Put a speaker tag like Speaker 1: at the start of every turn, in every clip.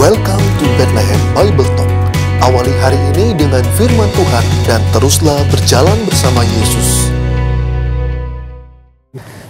Speaker 1: Welcome to Bethlehem Bible Talk. Awali hari ini dengan firman Tuhan dan teruslah berjalan bersama Yesus.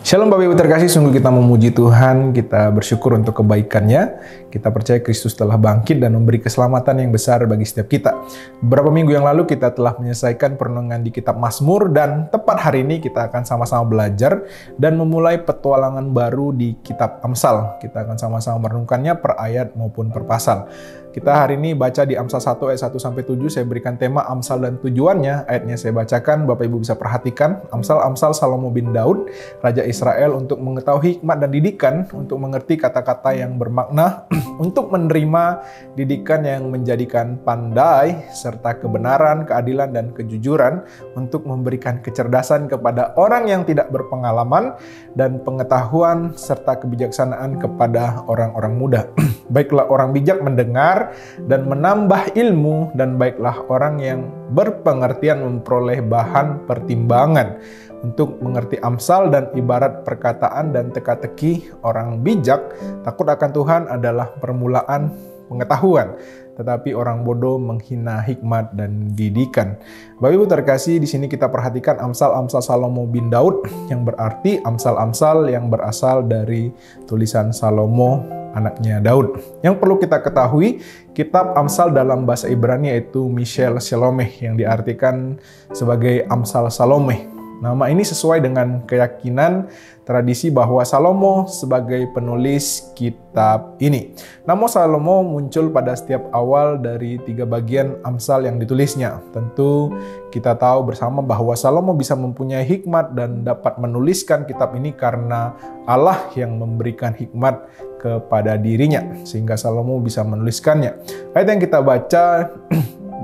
Speaker 2: Shalom Bapak Ibu terkasih, sungguh kita memuji Tuhan, kita bersyukur untuk kebaikan-Nya. Kita percaya Kristus telah bangkit dan memberi keselamatan yang besar bagi setiap kita. Beberapa minggu yang lalu kita telah menyelesaikan perenungan di kitab Mazmur, dan tepat hari ini kita akan sama-sama belajar dan memulai petualangan baru di kitab Amsal. Kita akan sama-sama merenungkannya per ayat maupun per pasal. Kita hari ini baca di Amsal 1 ayat 1-7, saya berikan tema Amsal dan tujuannya. Ayatnya saya bacakan, Bapak Ibu bisa perhatikan. Amsal Salomo bin Daud, Raja Israel, untuk mengetahui hikmat dan didikan, untuk mengerti kata-kata yang bermakna, untuk menerima didikan yang menjadikan pandai, serta kebenaran, keadilan, dan kejujuran, untuk memberikan kecerdasan kepada orang yang tidak berpengalaman, dan pengetahuan serta kebijaksanaan kepada orang-orang muda. Baiklah orang bijak mendengar dan menambah ilmu, dan baiklah orang yang berpengertian memperoleh bahan pertimbangan. Untuk mengerti amsal dan ibarat perkataan dan teka-teki orang bijak, takut akan Tuhan adalah permulaan pengetahuan, tetapi orang bodoh menghina hikmat dan didikan. Bapak Ibu terkasih, di sini kita perhatikan Amsal Salomo bin Daud, yang berarti amsal-amsal yang berasal dari tulisan Salomo, anaknya Daud. Yang perlu kita ketahui, kitab Amsal dalam bahasa Ibrani yaitu Mishel Shalomeh, yang diartikan sebagai Amsal Salome. Nama ini sesuai dengan keyakinan tradisi bahwa Salomo sebagai penulis kitab ini. Nama Salomo muncul pada setiap awal dari 3 bagian Amsal yang ditulisnya. Tentu kita tahu bersama bahwa Salomo bisa mempunyai hikmat dan dapat menuliskan kitab ini karena Allah yang memberikan hikmat kepada dirinya, sehingga Salomo bisa menuliskannya. Ayat yang kita baca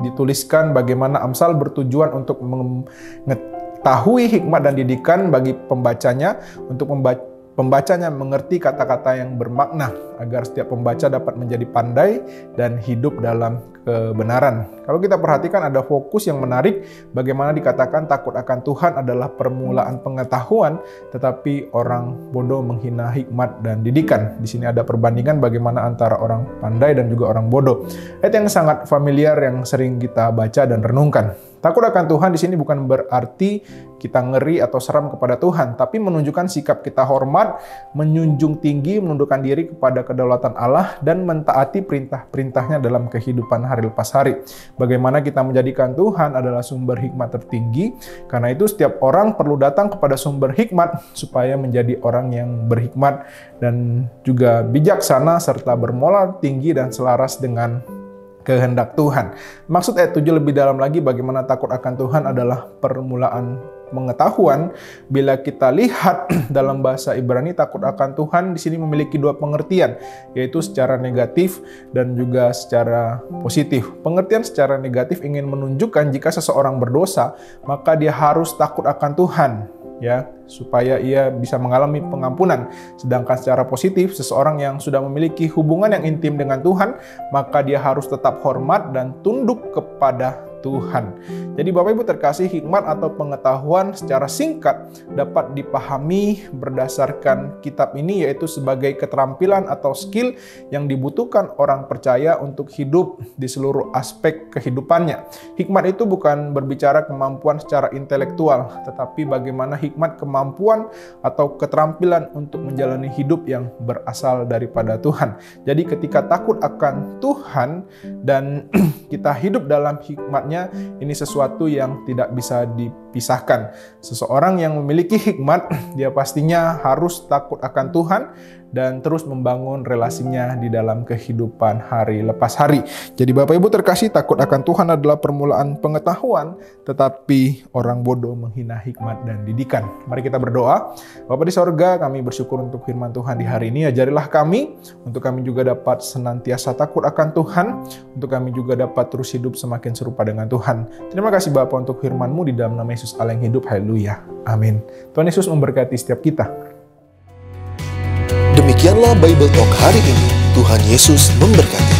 Speaker 2: dituliskan bagaimana Amsal bertujuan untuk mengetahui hikmat dan didikan bagi pembacanya, untuk pembacanya mengerti kata-kata yang bermakna, agar setiap pembaca dapat menjadi pandai dan hidup dalam kebenaran. Kalau kita perhatikan ada fokus yang menarik, bagaimana dikatakan takut akan Tuhan adalah permulaan pengetahuan, tetapi orang bodoh menghina hikmat dan didikan. Di sini ada perbandingan bagaimana antara orang pandai dan juga orang bodoh. Ayat yang sangat familiar yang sering kita baca dan renungkan. Takut akan Tuhan di sini bukan berarti kita ngeri atau seram kepada Tuhan, tapi menunjukkan sikap kita hormat, menjunjung tinggi, menundukkan diri kepada kedaulatan Allah, dan mentaati perintah-perintahnya dalam kehidupan hari lepas hari. Bagaimana kita menjadikan Tuhan adalah sumber hikmat tertinggi, karena itu setiap orang perlu datang kepada sumber hikmat supaya menjadi orang yang berhikmat dan juga bijaksana serta bermoral tinggi dan selaras dengan kehendak Tuhan. Maksud ayat 7 lebih dalam lagi, bagaimana takut akan Tuhan adalah permulaan pengetahuan. Bila kita lihat dalam bahasa Ibrani, takut akan Tuhan di sini memiliki 2 pengertian, yaitu secara negatif dan juga secara positif. Pengertian secara negatif ingin menunjukkan jika seseorang berdosa, maka dia harus takut akan Tuhan, ya, supaya ia bisa mengalami pengampunan. Sedangkan secara positif, seseorang yang sudah memiliki hubungan yang intim dengan Tuhan, maka dia harus tetap hormat dan tunduk kepada Tuhan. Jadi Bapak Ibu terkasih, hikmat atau pengetahuan secara singkat dapat dipahami berdasarkan kitab ini, yaitu sebagai keterampilan atau skill yang dibutuhkan orang percaya untuk hidup di seluruh aspek kehidupannya. Hikmat itu bukan berbicara kemampuan secara intelektual, tetapi bagaimana hikmat kemampuan atau keterampilan untuk menjalani hidup yang berasal daripada Tuhan. Jadi ketika takut akan Tuhan dan kita hidup dalam hikmat, ini sesuatu yang tidak bisa dipisahkan. Seseorang yang memiliki hikmat, dia pastinya harus takut akan Tuhan dan terus membangun relasinya di dalam kehidupan hari lepas hari. Jadi Bapak Ibu terkasih, takut akan Tuhan adalah permulaan pengetahuan, tetapi orang bodoh menghina hikmat dan didikan. Mari kita berdoa. Bapa di sorga, kami bersyukur untuk firman Tuhan di hari ini. Ajarilah kami, untuk kami juga dapat senantiasa takut akan Tuhan, untuk kami juga dapat terus hidup semakin serupa dengan Tuhan. Terima kasih Bapa untuk firman-Mu, di dalam nama Yesus Allah yang hidup. Haleluya. Amin. Tuhan Yesus memberkati setiap kita.
Speaker 1: Demikianlah Bible Talk hari ini. Tuhan Yesus memberkati.